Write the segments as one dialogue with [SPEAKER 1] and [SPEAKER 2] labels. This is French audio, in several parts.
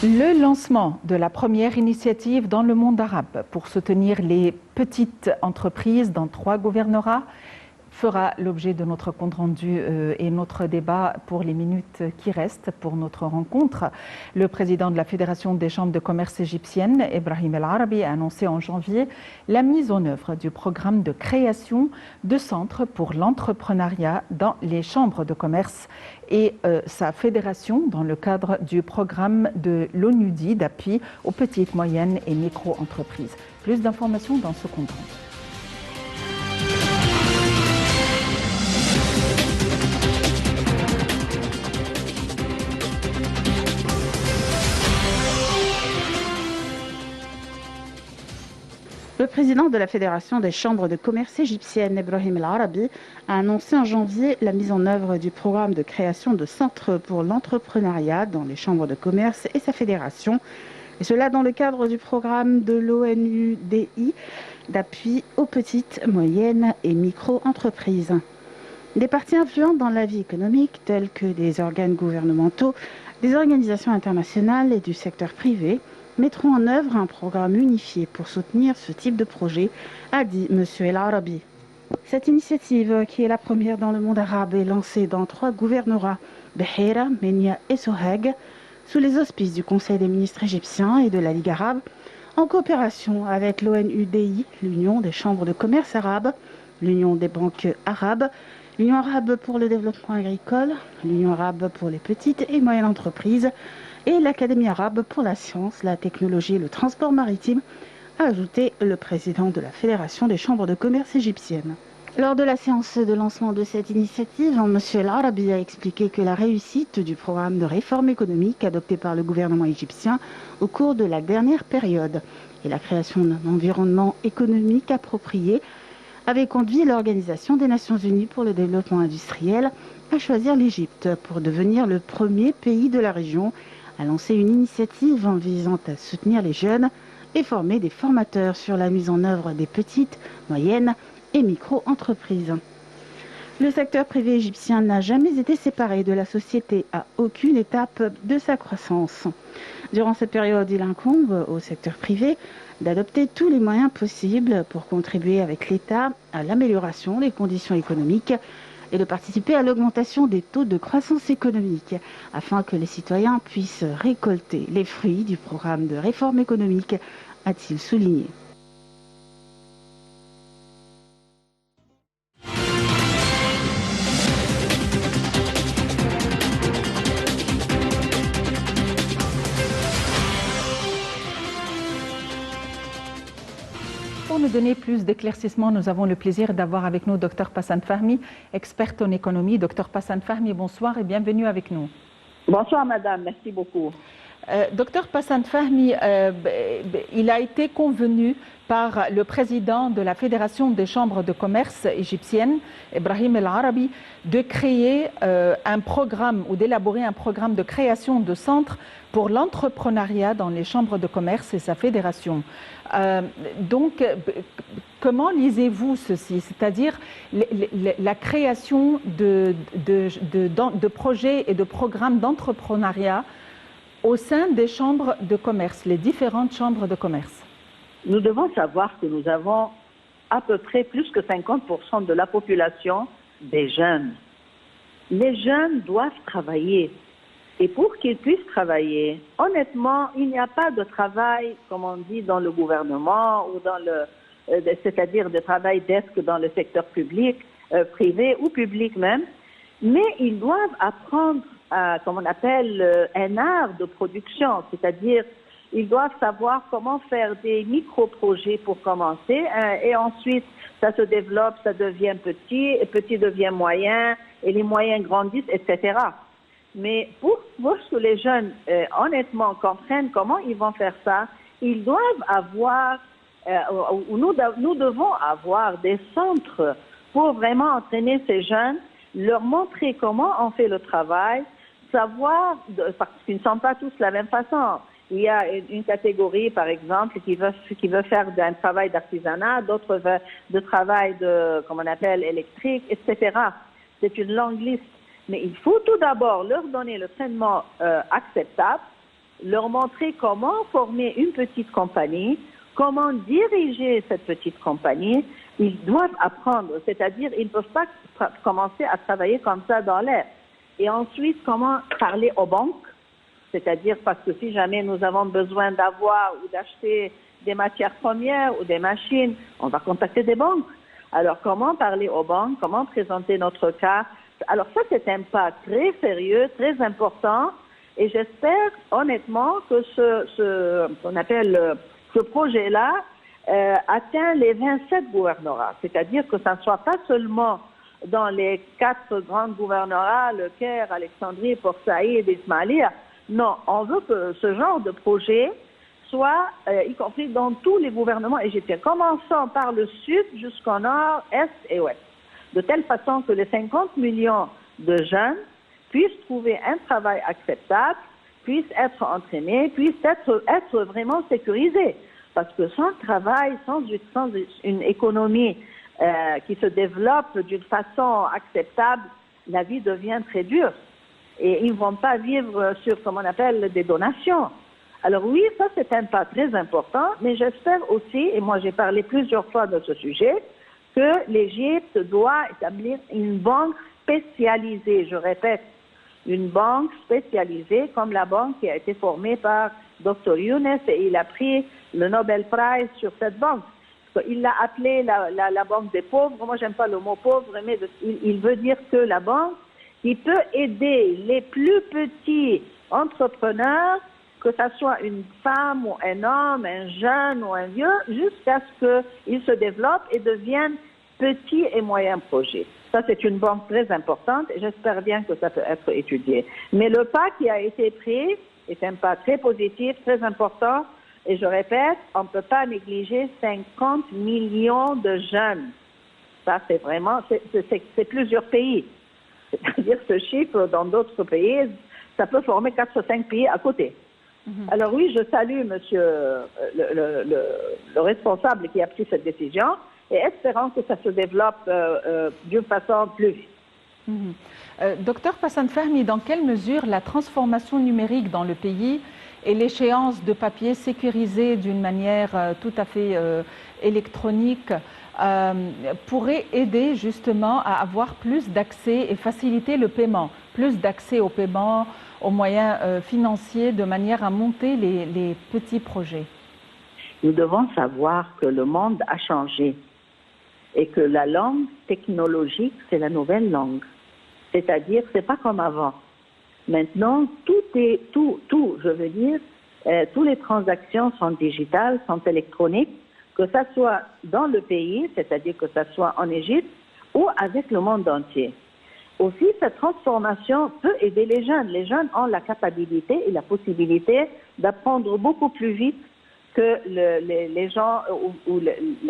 [SPEAKER 1] Le lancement de la première initiative dans le monde arabe pour soutenir les petites entreprises dans 3 gouvernorats fera l'objet de notre compte rendu et notre débat pour les minutes qui restent pour notre rencontre. Le président de la Fédération des chambres de commerce égyptienne, Ibrahim El Arabi, a annoncé en janvier la mise en œuvre du programme de création de centres pour l'entrepreneuriat dans les chambres de commerce et sa fédération dans le cadre du programme de l'ONUDI d'appui aux petites, moyennes et micro-entreprises. Plus d'informations dans ce compte rendu.
[SPEAKER 2] Le président de la Fédération des chambres de commerce égyptienne, Ibrahim El Arabi, a annoncé en janvier la mise en œuvre du programme de création de centres pour l'entrepreneuriat dans les chambres de commerce et sa fédération, et cela dans le cadre du programme de l'ONUDI d'appui aux petites, moyennes et micro-entreprises. Des parties influentes dans la vie économique, telles que des organes gouvernementaux, des organisations internationales et du secteur privé, mettront en œuvre un programme unifié pour soutenir ce type de projet, a dit M. El Arabi. Cette initiative, qui est la première dans le monde arabe, est lancée dans 3 gouvernorats, Beheira, Menia et Sohag, sous les auspices du Conseil des ministres égyptiens et de la Ligue arabe, en coopération avec l'ONUDI, l'Union des chambres de commerce arabes, l'Union des banques arabes, l'Union arabe pour le développement agricole, l'Union arabe pour les petites et moyennes entreprises, et l'Académie arabe pour la science, la technologie et le transport maritime, a ajouté le président de la Fédération des chambres de commerce égyptiennes. Lors de la séance de lancement de cette initiative, M. El Arabi a expliqué que la réussite du programme de réforme économique adopté par le gouvernement égyptien au cours de la dernière période et la création d'un environnement économique approprié avait conduit l'Organisation des Nations Unies pour le développement industriel à choisir l'Égypte pour devenir le premier pays de la région a lancé une initiative en visant à soutenir les jeunes et former des formateurs sur la mise en œuvre des petites, moyennes et micro-entreprises. Le secteur privé égyptien n'a jamais été séparé de la société à aucune étape de sa croissance. Durant cette période, il incombe au secteur privé d'adopter tous les moyens possibles pour contribuer avec l'État à l'amélioration des conditions économiques et de participer à l'augmentation des taux de croissance économique afin que les citoyens puissent récolter les fruits du programme de réforme économique, a-t-il souligné.
[SPEAKER 1] Pour nous donner plus d'éclaircissements, nous avons le plaisir d'avoir avec nous Dr Passan Fahmi, experte en économie. Dr Passan Fahmi, bonsoir et bienvenue avec nous.
[SPEAKER 3] Bonsoir madame, merci beaucoup.
[SPEAKER 1] Dr Passan Fahmi, il a été convenu par le président de la Fédération des chambres de commerce égyptiennes, Ibrahim El Arabi, de créer un programme ou d'élaborer un programme de création de centres pour l'entrepreneuriat dans les chambres de commerce et sa fédération. Donc, comment lisez-vous ceci? C'est-à-dire la création de projets et de programmes d'entrepreneuriat au sein des chambres de commerce, les différentes chambres de commerce.
[SPEAKER 3] Nous devons savoir que nous avons à peu près plus que 50% de la population des jeunes. Les jeunes doivent travailler. Et pour qu'ils puissent travailler, honnêtement, il n'y a pas de travail, comme on dit, dans le gouvernement ou dans c'est-à-dire de travail desk dans le secteur public, privé ou public même, mais ils doivent apprendre comme on appelle, un art de production, c'est-à-dire ils doivent savoir comment faire des micro-projets pour commencer, et ensuite ça se développe, ça devient petit, et petit devient moyen, et les moyens grandissent, etc. Mais pour que les jeunes, honnêtement, comprennent comment ils vont faire ça, ils doivent avoir, nous devons avoir des centres pour vraiment entraîner ces jeunes, leur montrer comment on fait le travail, savoir, parce qu'ils ne sont pas tous de la même façon. Il y a une catégorie, par exemple, qui veut faire un travail d'artisanat, d'autres veulent de travail comme on appelle, électrique, etc. C'est une longue liste. Mais il faut tout d'abord leur donner le traitement acceptable leur montrer comment former une petite compagnie, comment diriger cette petite compagnie. Ils doivent apprendre, c'est-à-dire ils ne peuvent pas commencer à travailler comme ça dans l'air. Et ensuite, comment parler aux banques, c'est-à-dire parce que si jamais nous avons besoin d'avoir ou d'acheter des matières premières ou des machines, on va contacter des banques. Alors, comment parler aux banques, comment présenter notre cas? Alors ça, c'est un pas très sérieux, très important, et j'espère honnêtement que ce projet-là atteint les 27 gouvernorats, c'est-à-dire que ça ne soit pas seulement dans les 4 grands gouvernorats, le Caire, Alexandrie, Port Saïd et Ismailia. Non, on veut que ce genre de projet soit, y compris dans tous les gouvernements égyptiens, commençant par le sud jusqu'au nord, est et ouest, de telle façon que les 50 millions de jeunes puissent trouver un travail acceptable, puissent être entraînés, puissent être vraiment sécurisés. Parce que sans travail, sans une économie qui se développe d'une façon acceptable, la vie devient très dure. Et ils ne vont pas vivre sur, comme on appelle, des donations. Alors oui, ça c'est un pas très important, mais j'espère aussi, et moi j'ai parlé plusieurs fois de ce sujet, que l'Égypte doit établir une banque spécialisée, je répète, une banque spécialisée comme la banque qui a été formée par Dr Younes, et il a pris le Nobel Prize sur cette banque. Il l'a appelée la banque des pauvres. Moi, j'aime pas le mot pauvre, mais il veut dire que la banque qui peut aider les plus petits entrepreneurs, que ce soit une femme ou un homme, un jeune ou un vieux, jusqu'à ce qu'ils se développent et deviennent petits et moyens projets. Ça, c'est une banque très importante et j'espère bien que ça peut être étudié. Mais le pas qui a été pris est un pas très positif, très important. Et je répète, on ne peut pas négliger 50 millions de jeunes. Ça, c'est vraiment, c'est plusieurs pays. C'est-à-dire ce chiffre, dans d'autres pays, ça peut former 4 ou 5 pays à côté. Alors oui, je salue monsieur le responsable qui a pris cette décision et espérons que ça se développe d'une façon plus vite.
[SPEAKER 1] Docteur Passan Fahmy, dans quelle mesure la transformation numérique dans le pays et l'échéance de papier sécurisé d'une manière tout à fait électronique pourrait aider justement à avoir plus d'accès et faciliter le paiement, plus d'accès au paiement, aux moyens financiers, de manière à monter les petits projets?
[SPEAKER 3] Nous devons savoir que le monde a changé et que la langue technologique, c'est la nouvelle langue. C'est-à-dire, c'est pas comme avant. Maintenant, toutes les transactions sont digitales, sont électroniques, que ça soit dans le pays, c'est-à-dire que ça soit en Égypte, ou avec le monde entier. Aussi, cette transformation peut aider les jeunes. Les jeunes ont la capacité et la possibilité d'apprendre beaucoup plus vite que les gens,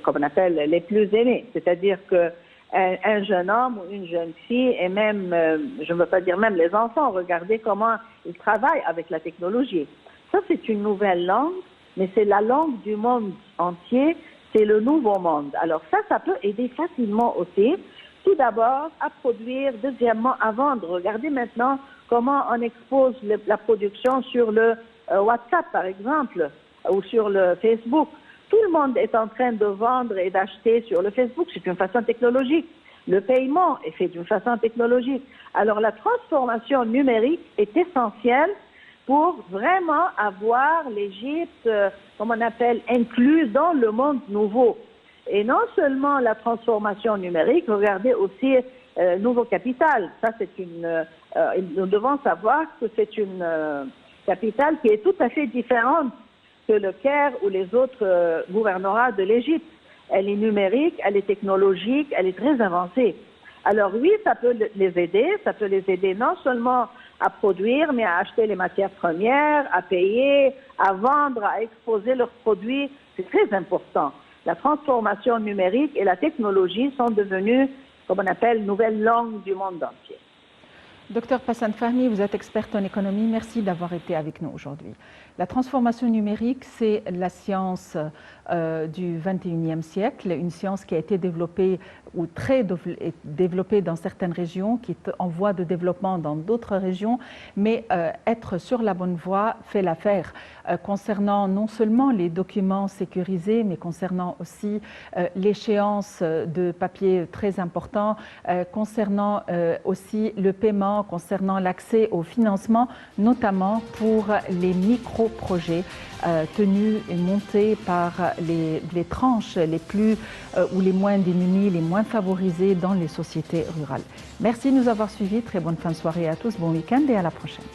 [SPEAKER 3] comme on appelle, les plus aînés. C'est-à-dire que un jeune homme ou une jeune fille, et même, je ne veux pas dire même les enfants, regardez comment ils travaillent avec la technologie. Ça, c'est une nouvelle langue, mais c'est la langue du monde entier, c'est le nouveau monde. Alors ça peut aider facilement aussi, tout d'abord à produire, deuxièmement à vendre. Regardez maintenant comment on expose la production sur le WhatsApp, par exemple, ou sur le Facebook. Tout le monde est en train de vendre et d'acheter sur le Facebook. C'est une façon technologique. Le paiement est fait d'une façon technologique. Alors la transformation numérique est essentielle pour vraiment avoir l'Égypte, comme on appelle, inclus dans le monde nouveau. Et non seulement la transformation numérique, regardez aussi nouveau capital. Ça, c'est nous devons savoir que c'est une capitale qui est tout à fait différente que le Caire ou les autres gouvernorats de l'Égypte. Elle est numérique, elle est technologique, elle est très avancée. Alors oui, ça peut les aider non seulement à produire, mais à acheter les matières premières, à payer, à vendre, à exposer leurs produits. C'est très important. La transformation numérique et la technologie sont devenues, comme on appelle, nouvelles langues du monde entier.
[SPEAKER 1] Docteur Passan Fahmi, vous êtes experte en économie. Merci d'avoir été avec nous aujourd'hui. La transformation numérique, c'est la science du 21e siècle, une science qui a été développée ou très développée dans certaines régions, qui est en voie de développement dans d'autres régions, mais être sur la bonne voie fait l'affaire concernant non seulement les documents sécurisés, mais concernant aussi l'échéance de papier très important, concernant aussi le paiement, concernant l'accès au financement, notamment pour les micro-projets tenus et montés par les tranches les plus ou les moins démunis, les moins favorisés dans les sociétés rurales. Merci de nous avoir suivis. Très bonne fin de soirée à tous, bon week-end et à la prochaine.